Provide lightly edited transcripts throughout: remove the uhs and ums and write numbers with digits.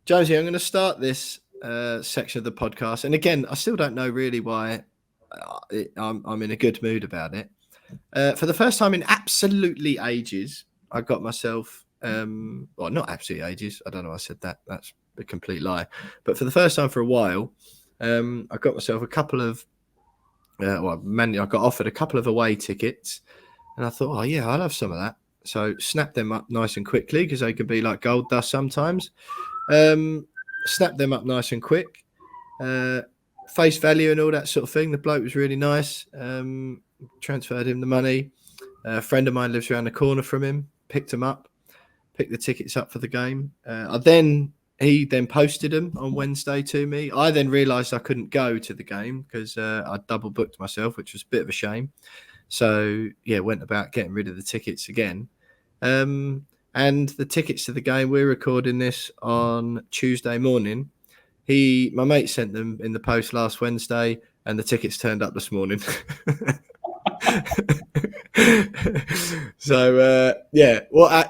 Josie, I'm going to start this section of the podcast. And again, I still don't know really why I'm in a good mood about it. For the first time in absolutely ages, I got myself, well, not absolutely ages. I don't know why I said that. That's a complete lie. But for the first time for a while, I got myself a couple of, I got offered a couple of away tickets. And I thought, oh, yeah, I'll have some of that. So snapped them up nice and quickly because they can be like gold dust sometimes. Snapped them up nice and quick. Face value and all that sort of thing. The bloke was really nice. Transferred him the money. A friend of mine lives around the corner from him. Picked him up. Picked the tickets up for the game. He then posted them on Wednesday to me. I then realised I couldn't go to the game because I double booked myself, which was a bit of a shame. So, yeah, went about getting rid of the tickets again. And the tickets to the game, we're recording this on Tuesday morning. My mate sent them in the post last Wednesday, and the tickets turned up this morning. So,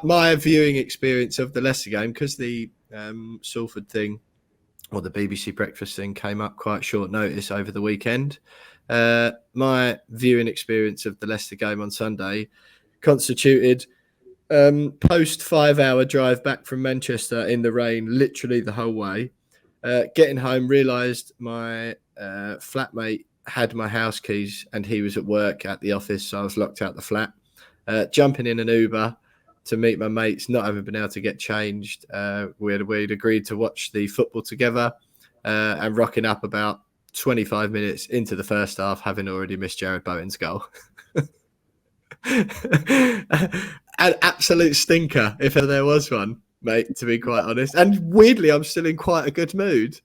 my viewing experience of the Leicester game, because the Salford thing or the BBC breakfast thing came up quite short notice over the weekend. My viewing experience of the Leicester game on Sunday constituted post 5-hour drive back from Manchester in the rain, literally the whole way. Getting home, realised my flatmate had my house keys and he was at work at the office, so I was locked out the flat. Jumping in an Uber to meet my mates, not having been able to get changed. We'd agreed to watch the football together and rocking up about 25 minutes into the first half, having already missed Jarrod Bowen's goal. An absolute stinker, if there was one, mate, to be quite honest. And weirdly, I'm still in quite a good mood.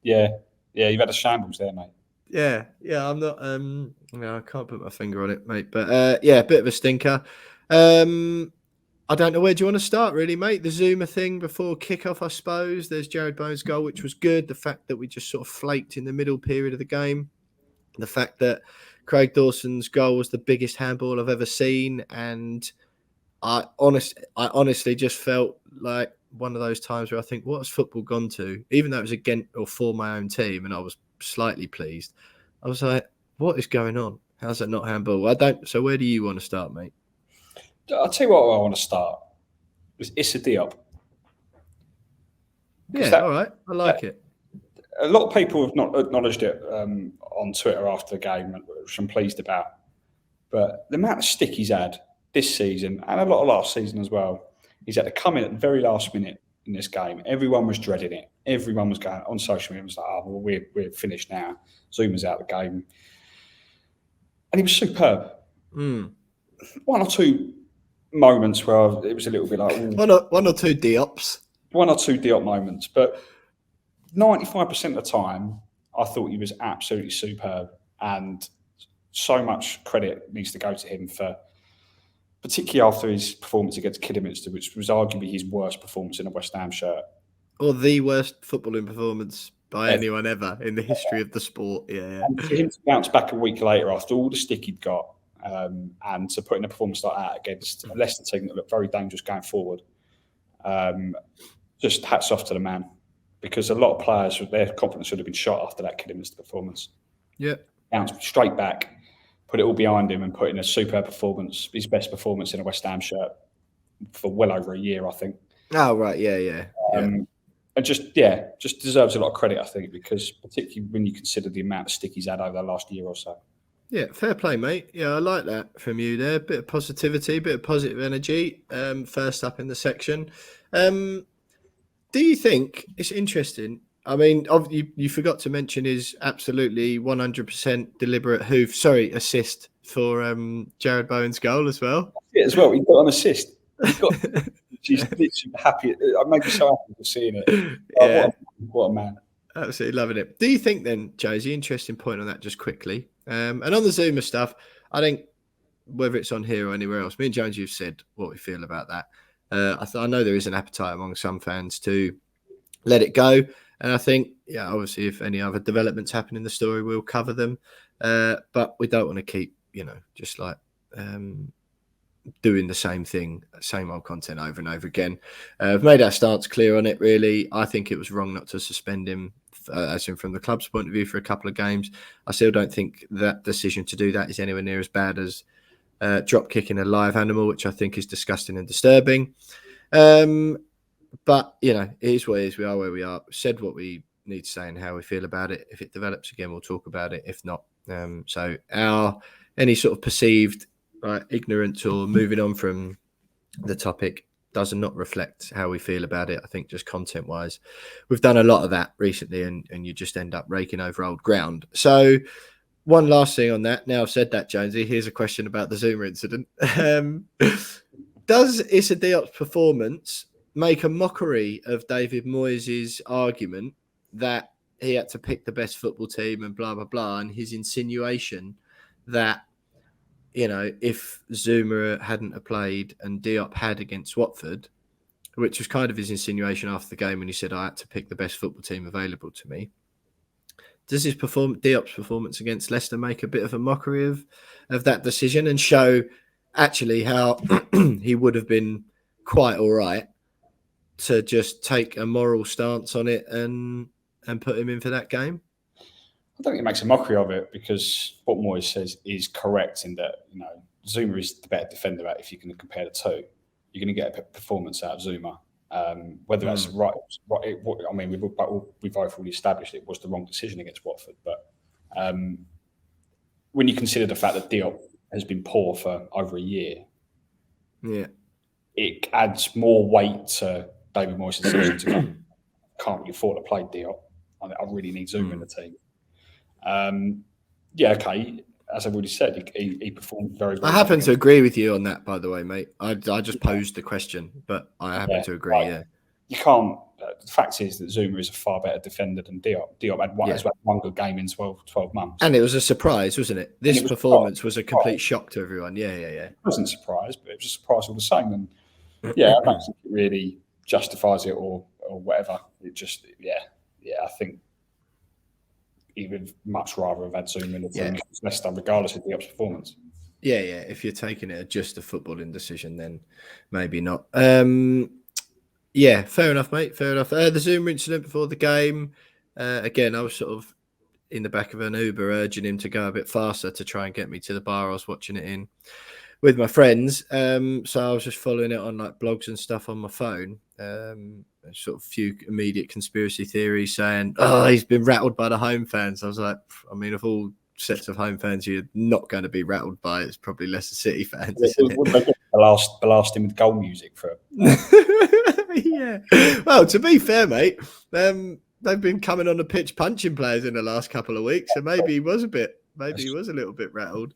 Yeah, you've had a shambles there, mate. Yeah, I'm not. I can't put my finger on it, mate. But a bit of a stinker. I don't know, where do you want to start, really, mate? The Zouma thing before kickoff, I suppose. There's Jarrod Bowen's goal, which was good. The fact that we just sort of flaked in the middle period of the game. The fact that Craig Dawson's goal was the biggest handball I've ever seen. And I honestly just felt like one of those times where I think, what has football gone to? Even though it was against or for my own team and I was slightly pleased, I was like, what is going on? How's that not handball? So where do you want to start, mate? I'll tell you what I want to start with Issa Diop. Yeah, all right. I like it. A lot of people have not acknowledged it on Twitter after the game, which I'm pleased about. But the amount of stick he's had this season, and a lot of last season as well, he's had to come in at the very last minute in this game. Everyone was dreading it. Everyone was going on social media, was like, oh, well, we're finished now. Zuma's out of the game. And he was superb. One or two moments where it was a little bit like... One or two Diops. One or two Diop moments. But 95% of the time, I thought he was absolutely superb. And so much credit needs to go to him for... particularly after his performance against Kidderminster, which was arguably his worst performance in a West Ham shirt. Or the worst footballing performance by anyone ever in the history of the sport. Yeah. And for him to bounce back a week later after all the stick he'd got and to put in a performance like that against a Leicester team that looked very dangerous going forward, just hats off to the man. Because a lot of players, their confidence would have been shot after that Kidderminster performance. Yeah. Bounced straight back, put it all behind him and put in a superb performance, his best performance in a West Ham shirt for well over a year, I think. Oh, right, yeah. And just deserves a lot of credit, I think, because particularly when you consider the amount of stick he's had over the last year or so. Yeah, fair play, mate. Yeah, I like that from you there. Bit of positivity, bit of positive energy. First up in the section. Do you think it's interesting? I mean, you forgot to mention his absolutely 100% deliberate assist for Jarrod Bowen's goal as well. Yeah, as well. He got an assist. She's literally happy. I made me so happy for seeing it. Yeah. What a man. Absolutely loving it. Do you think then, Josie, interesting point on that just quickly, and on the Zouma stuff, I think whether it's on here or anywhere else, me and Jonesy have said what we feel about that. I know there is an appetite among some fans to let it go. And I think, obviously, if any other developments happen in the story, we'll cover them. But we don't want to keep, just like doing the same thing, same old content over and over again. We've made our stance clear on it, really. I think it was wrong not to suspend him, as in from the club's point of view, for a couple of games. I still don't think that decision to do that is anywhere near as bad as drop kicking a live animal, which I think is disgusting and disturbing. But, it is what it is. We are where we are. We said what we need to say and how we feel about it. If it develops again, we'll talk about it. If not, so any sort of perceived ignorance or moving on from the topic does not reflect how we feel about it. I think just content-wise, we've done a lot of that recently, and you just end up raking over old ground. So one last thing on that. Now I've said that, Jonesy, here's a question about the Zouma incident. Does Issa Diop's performance make a mockery of David Moyes' argument that he had to pick the best football team and blah, blah, blah, and his insinuation that, if Zouma hadn't played and Diop had against Watford, which was kind of his insinuation after the game when he said, I had to pick the best football team available to me. Does Diop's performance against Leicester make a bit of a mockery of that decision and show actually how he would have been quite all right to just take a moral stance on it and put him in for that game? I don't think it makes a mockery of it, because what Moyes says is correct in that, Zouma is the better defender. If you can compare the two, you're going to get a performance out of Zouma. Whether that's right, I mean, we've both already established it was the wrong decision against Watford. But when you consider the fact that Diop has been poor for over a year, it adds more weight to David Moyes' decision to go, can't really afford to play Diop. I really need Zouma in the team. Okay. As I've already said, he performed very, very I happen to agree with you on that, by the way, mate. I just posed the question, but I happen to agree, You can't... the fact is that Zouma is a far better defender than Diop. Diop had one good game in 12 months. And it was a surprise, wasn't it? This performance was a complete shock to everyone. Yeah. It wasn't a surprise, but it was a surprise all the same. And I don't think it really justifies it or whatever. It just, I think he would much rather have had Zouma in the team against Leicester, regardless of Diop's performance. Yeah. If you're taking it as just a footballing decision, then maybe not. Fair enough, mate. Fair enough. The Zouma incident before the game, again, I was sort of in the back of an Uber urging him to go a bit faster to try and get me to the bar I was watching it in with my friends. So I was just following it on like blogs and stuff on my phone. Sort of few immediate conspiracy theories saying, he's been rattled by the home fans. I was like, I mean, of all sets of home fans you're not going to be rattled by, it's probably Leicester City fans. Blast him with goal music for Yeah. Well, to be fair, mate, they've been coming on the pitch punching players in the last couple of weeks, so maybe he was a little bit rattled.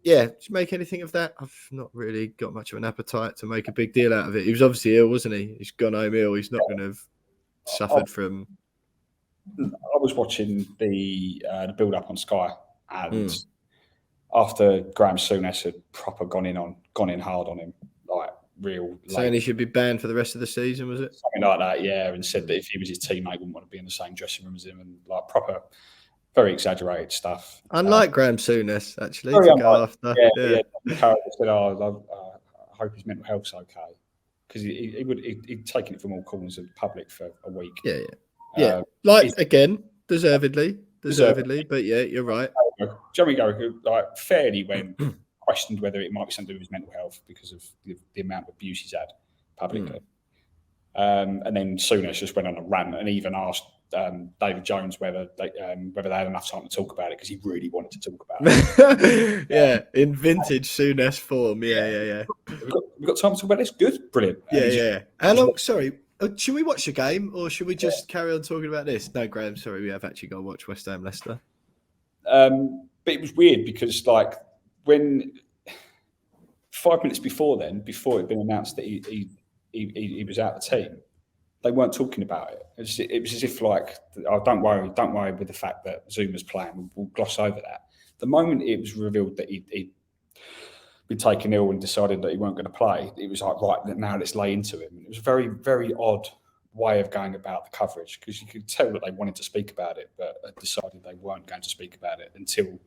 Did you make anything of that? I've not really got much of an appetite to make a big deal out of it. He was obviously ill, wasn't he? He's gone home ill. He's not going to have suffered from... I was watching the build-up on Sky, and after Graham Souness had proper gone in hard on him, like real... Saying he should be banned for the rest of the season, was it? Something like that, yeah, and said that if he was his teammate, wouldn't want to be in the same dressing room as him, and like proper... very exaggerated stuff. Unlike Graham Souness, actually, to go after. Yeah. Said, I hope his mental health's okay, because he'd taken it from all corners of the public for a week. Yeah. Again, deservedly. But yeah, you're right. Jeremy Garrick, like, fairly when questioned whether it might be something to do with his mental health because of the amount of abuse he's had publicly. And then Souness just went on a rant and even asked David Jones whether they had enough time to talk about it, because he really wanted to talk about it. In vintage Souness form. Yeah. We've got time to talk about this? Good. Brilliant. How long? Sorry, should we watch the game or should we just carry on talking about this? No, Graham, sorry, we have actually got to watch West Ham Leicester. But it was weird because, like, when 5 minutes before it'd been announced that he was out of the team, they weren't talking about it. It was as if, like, don't worry with the fact that Zouma's playing. We'll gloss over that. The moment it was revealed that he'd been taken ill and decided that he weren't going to play, it was like, right, now let's lay into him. It was a very, very odd way of going about the coverage, because you could tell that they wanted to speak about it, but decided they weren't going to speak about it until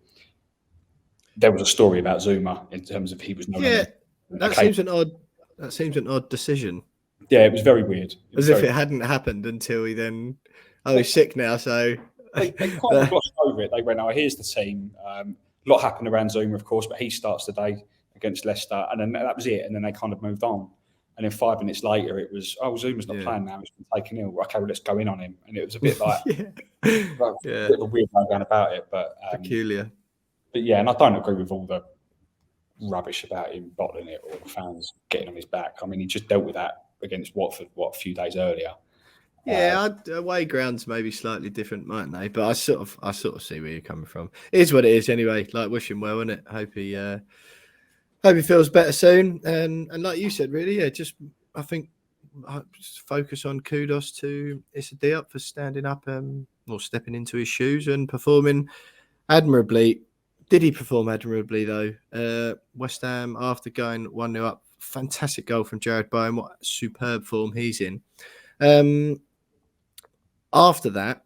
there was a story about Zouma in terms of he was no longer. That seems an odd decision. Yeah, it was very weird. As if it hadn't happened until he then. Oh, he's sick now, so they kind of glossed over it. They went, "Oh, here's the team." A lot happened around Zouma, of course, but he starts today against Leicester, and then that was it. And then they kind of moved on. And then 5 minutes later, it was, "Oh, Zuma's not playing now; he's been taken ill. Okay, well, let's go in on him." And it was a bit like, a bit of a weird way going about it, but peculiar. But yeah, and I don't agree with all the rubbish about him bottling it or fans getting on his back. I mean, he just dealt with that against Watford a few days earlier. Yeah, away grounds may be slightly different, mightn't they? But I sort of see where you're coming from. It is what it is anyway. Like, wish him well, innit? Hope he feels better soon. And like you said, really, I think just focus on kudos to Issa Diop for standing up or stepping into his shoes and performing admirably. Did he perform admirably though? West Ham, after going 1-0 up, fantastic goal from Jarrod Bowen. What superb form he's in. After that,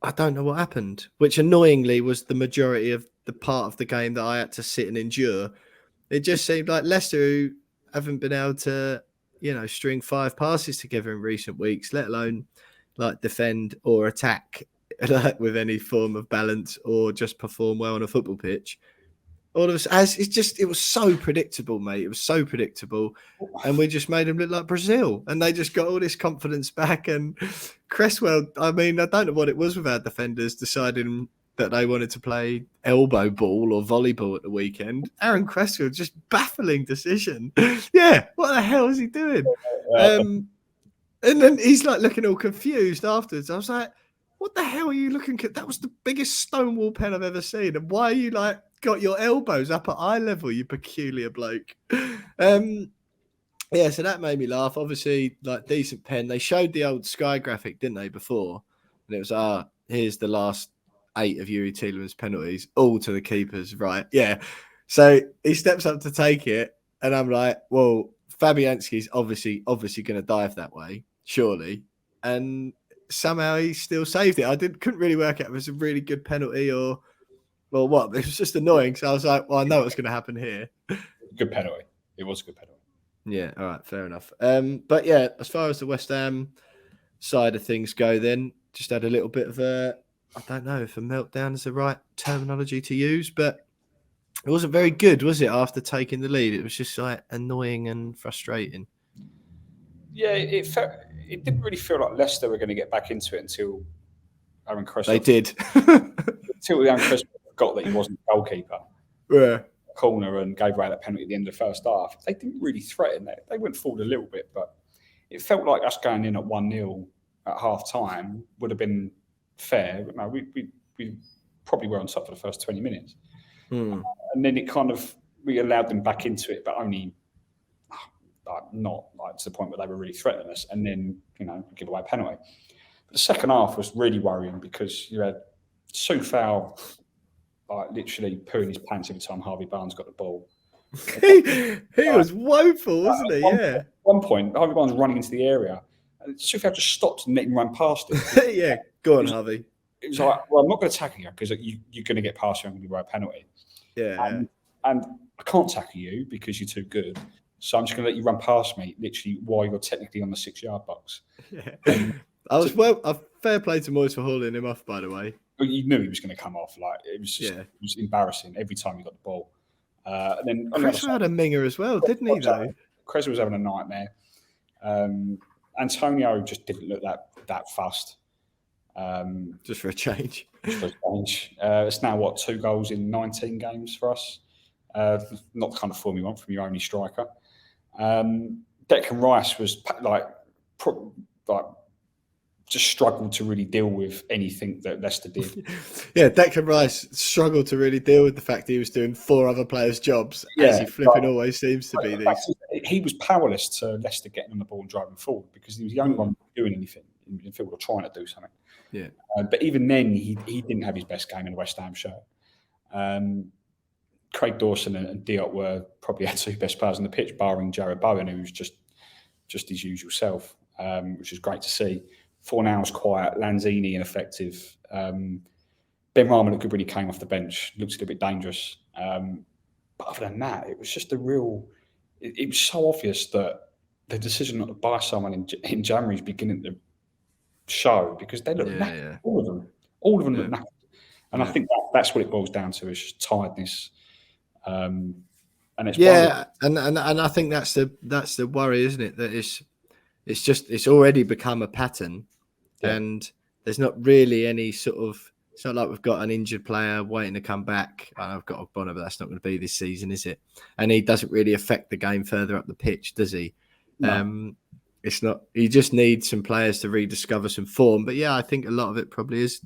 I don't know what happened, which annoyingly was the majority of the part of the game that I had to sit and endure. It just seemed like Leicester, who haven't been able to, string 5 passes together in recent weeks, let alone like defend or attack with any form of balance or just perform well on a football pitch. All of us, it was so predictable, mate. It was so predictable. And we just made them look like Brazil. And they just got all this confidence back. And Cresswell, I mean, I don't know what it was with our defenders deciding that they wanted to play elbow ball or volleyball at the weekend. Aaron Cresswell, just baffling decision. Yeah, what the hell is he doing? And then he's like looking all confused afterwards. I was like, what the hell are you looking at? That was the biggest Stonewall pen I've ever seen. And why are you like got your elbows up at eye level, you peculiar bloke? Yeah, so that made me laugh. Obviously, like, decent pen. They showed the old Sky graphic, didn't they, before? And it was, here's the last 8 of Yuri Tielemans' penalties, all to the keepers, right? Yeah. So he steps up to take it, and I'm like, well, Fabianski's obviously going to dive that way, surely. And somehow he still saved it. I couldn't really work out if it was a really good penalty or what. It was just annoying. So I was like, well, I know what's going to happen here. Good penalty. It was a good penalty. Yeah, all right, fair enough. But yeah, as far as the West Ham side of things go, then just had a little bit of I don't know if a meltdown is the right terminology to use, but it wasn't very good, was it, after taking the lead? It was just like annoying and frustrating. Yeah, it didn't really feel like Leicester were going to get back into it until Aaron Cresswell. They did. Until Aaron Cresswell forgot that he wasn't the goalkeeper. Yeah. Corner and gave away that penalty at the end of the first half. They didn't really threaten it. They went forward a little bit, but it felt like us going in at 1-0 at half time would have been fair. But no, we probably were on top for the first 20 minutes. And then we allowed them back into it, but only not like to the point where they were really threatening us, and then give away a penalty. But the second half was really worrying because you had Coufal literally pooing his pants every time Harvey Barnes got the ball. he was woeful, wasn't he? At one point, Harvey Barnes running into the area, and Coufal just stopped and let him run past it. Yeah, go on, Harvey. It was like, well, I'm not going to tackle you because you're going to get past you and give away a penalty. Yeah. And I can't tackle you because you're too good. So I'm just going to let you run past me, literally, while you're technically on the 6-yard box. Yeah. A fair play to Moyes for hauling him off, by the way. You knew he was going to come off. Like, it was just it was embarrassing every time he got the ball. And then Cresswell had a minger as well, didn't he, though? Cresswell was having a nightmare. Antonio just didn't look that fussed. Just for a change. It's now, 2 goals in 19 games for us. Not the kind of form you want from your only striker. Declan Rice was just struggled to really deal with anything that Leicester did. Yeah, Declan Rice struggled to really deal with the fact that he was doing 4 other players' jobs, as he flipping always seems to be. He was powerless to Leicester getting on the ball and driving forward because he was the only one doing anything in midfield or trying to do something. Yeah. But even then, he didn't have his best game in the West Ham shirt. Craig Dawson and Diop were probably our 2 best players on the pitch, barring Jarrod Bowen, who was just his usual self, which is great to see. Fornal was quiet, Lanzini ineffective. Ben Rama looked good when he came off the bench, looked a little bit dangerous. But other than that, it was just a real. It was so obvious that the decision not to buy someone in January is beginning to show because they look knackered. All of them look knackered, and I think that's what it boils down to. It's just tiredness, and it's and I think that's the worry, isn't it? That it's already become a pattern, and there's not really any sort of. It's not like we've got an injured player waiting to come back. I've got Ogbonna, but that's not going to be this season, is it? And he doesn't really affect the game further up the pitch, does he? No. It's not. You just need some players to rediscover some form. But yeah, I think a lot of it probably is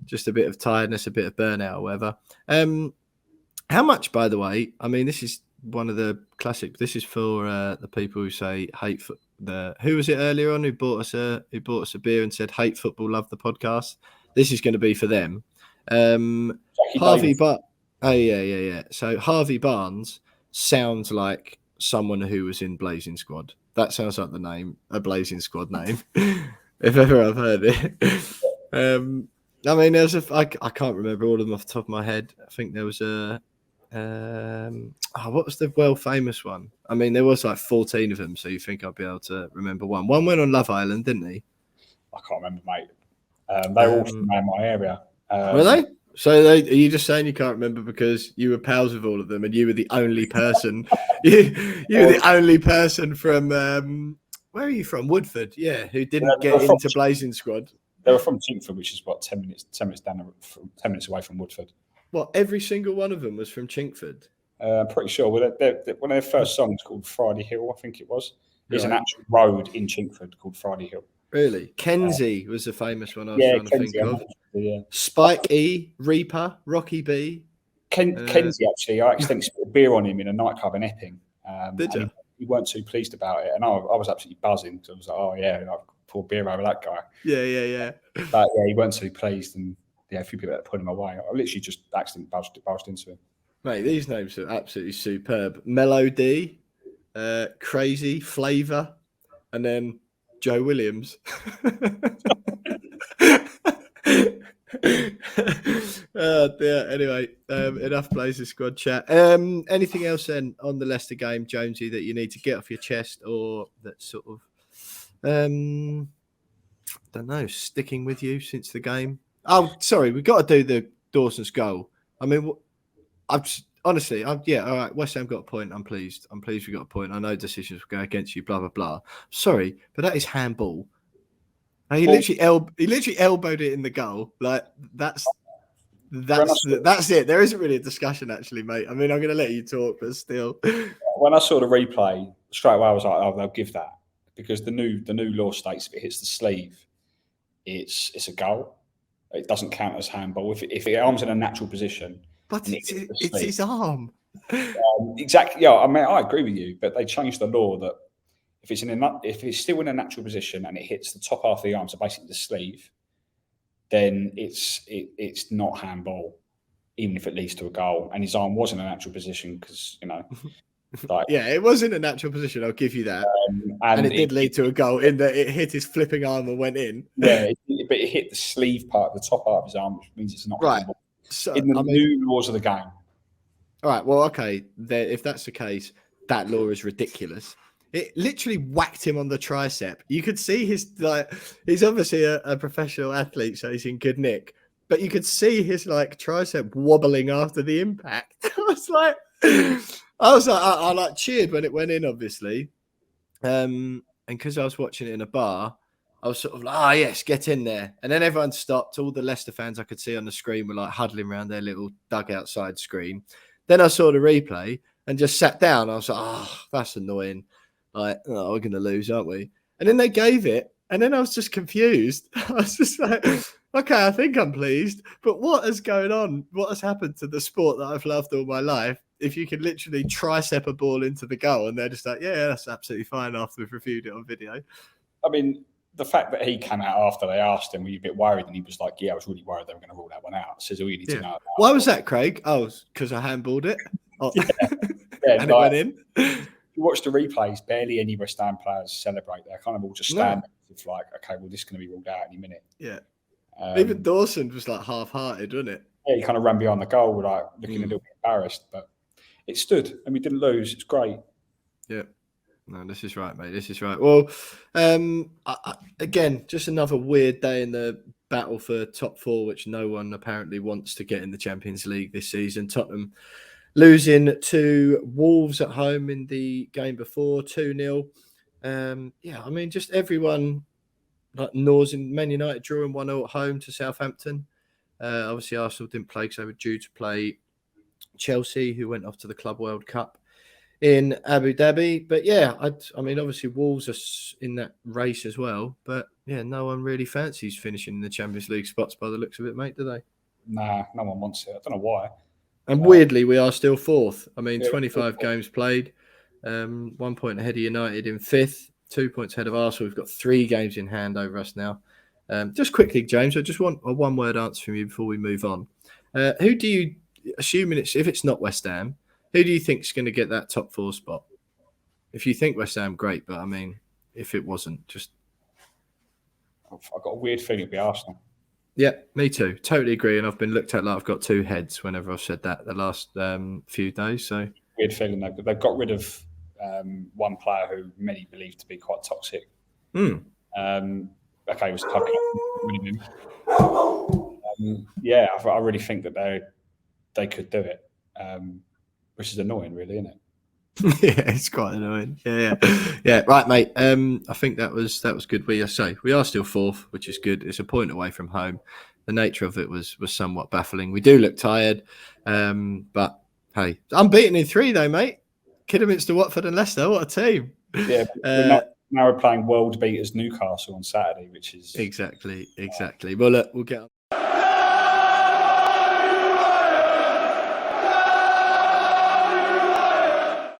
just a bit of tiredness, a bit of burnout, or whatever. How much, by the way? I mean, this is one of the classic. This is for the people who say hate football. Who was it earlier on who bought us a beer and said hate football, love the podcast? This is going to be for them. Harvey, So Harvey Barnes sounds like someone who was in Blazing Squad. That sounds like the name, a Blazing Squad name, if ever I've heard it. I mean, I can't remember all of them off the top of my head. I think there was what was the well famous one? I mean, there was like 14 of them, so you think I'd be able to remember one. One went on Love Island, didn't he? I can't remember, mate. They were all from my area. Were they? So are you just saying you can't remember because you were pals with all of them and you were the only person? you were the only person from where are you from? Woodford, yeah, who didn't get into Blazing Squad. They were from Chingford, which is what 10 minutes down, 10 minutes away from Woodford. What? Every single one of them was from Chingford. I'm pretty sure. One of their first songs called Friday Hill, I think it was. There's an actual road in Chingford called Friday Hill. Really? Kenzie was the famous one I was trying to think of. Spike E, Reaper, Rocky B. Kenzie, actually, I accidentally spilled beer on him in a nightclub in Epping. Did you? He weren't too pleased about it. And I was absolutely buzzing. So I was like, oh, yeah, I poured beer over that guy. Yeah. But yeah, he weren't too pleased. And yeah, a few people had to put him away. I literally just accidentally barged into him. Mate, these names are absolutely superb. Melody, Crazy, Flavour, and then Joe Williams. Oh dear. Anyway, enough Blazers Squad chat. Anything else then on the Leicester game, Jonesy, that you need to get off your chest, or that sort of don't know, sticking with you since the game? Oh, sorry, we've got to do the Dawson's goal. I mean, all right, West Ham got a point. I'm pleased we got a point. I know decisions will go against you, blah blah blah. Sorry, but that is handball. He literally elbowed it in the goal. Like that's it. There isn't really a discussion, actually, mate. I mean, I'm going to let you talk, but still. When I saw the replay straight away, I was like, "Oh, they'll give that," because the new law states if it hits the sleeve, it's a goal. It doesn't count as handball if the arm's in a natural position. But it's his arm. Exactly. Yeah, I mean, I agree with you, but they changed the law that if it's still in a natural position and it hits the top half of the arm, so basically the sleeve, then it's not handball, even if it leads to a goal. And his arm was in a natural position because, like, yeah, it was in a natural position. I'll give you that. And it did lead to a goal in that it hit his flipping arm and went in. Yeah, but it hit the sleeve part, the top part of his arm, which means it's not right. Handball. So, in the new laws of the game. All right. Well, okay. If that's the case, that law is ridiculous. It literally whacked him on the tricep. You could see he's obviously a professional athlete, so he's in good nick. But you could see his tricep wobbling after the impact. I like cheered when it went in, obviously. And because I was watching it in a bar, I was sort of like, yes, get in there. And then everyone stopped. All the Leicester fans I could see on the screen were huddling around their little dugout side screen. Then I saw the replay and just sat down. I was like, that's annoying. We're going to lose, aren't we? And then they gave it. And then I was just confused. I was just like, okay, I think I'm pleased. But what is going on? What has happened to the sport that I've loved all my life? If you can literally tricep a ball into the goal and they're just like, yeah, that's absolutely fine after we've reviewed it on video. I mean, the fact that he came out after they asked him, were you a bit worried? And he was like, yeah, I was really worried they were going to rule that one out. Says all you need to know about. Why was that, Craig? Oh, because I handballed it. Oh. Yeah, and it went in. If you watch the replays, barely any West Ham players celebrate. They're kind of all just standing okay, well, this is going to be ruled out any minute. Yeah. Even Dawson was half-hearted, wasn't it? he kind of ran behind the goal, like looking a little bit embarrassed, but it stood and we didn't lose. It's great. Yeah. No, this is right, mate. This is right. Well, again, just another weird day in the battle for top four, which no one apparently wants to get in the Champions League this season. Tottenham losing to Wolves at home in the game before, 2-0. Yeah, I mean, just everyone like gnaws in. Man United drawing 1-0 at home to Southampton. Obviously, Arsenal didn't play because they were due to play Chelsea, who went off to the Club World Cup in Abu Dhabi. But yeah, I mean, obviously Wolves are in that race as well. But yeah, no one really fancies finishing in the Champions League spots by the looks of it, mate, do they? Nah, no one wants it. I don't know why. And weirdly, we are still fourth. I mean, Yeah, 25 games played, 1 point ahead of United in fifth, 2 points ahead of Arsenal. We've got 3 games in hand over us now. Just quickly, James, I just want a one-word answer from you before we move on. Who do you, assuming if it's not West Ham, who do you think is going to get that top 4 spot? If you think West Ham, great. But I mean, if it wasn't, just... I've got a weird feeling it'd be Arsenal. Yeah, me too. Totally agree. And I've been looked at like I've got 2 heads whenever I've said that the last few days. So weird feeling they've got rid of one player who many believe to be quite toxic. Okay, it was winning him. Yeah, I really think that they could do it, which is annoying, really, isn't it? Yeah, it's quite annoying. Yeah. Right, mate. I think that was good. We are still fourth, which is good. It's a point away from home. The nature of it was somewhat baffling. We do look tired, but hey, unbeaten in 3 though, mate. Kidderminster, Watford, and Leicester. What a team! Yeah, now we're playing world beaters Newcastle on Saturday, which is exactly. Well, look, we'll get.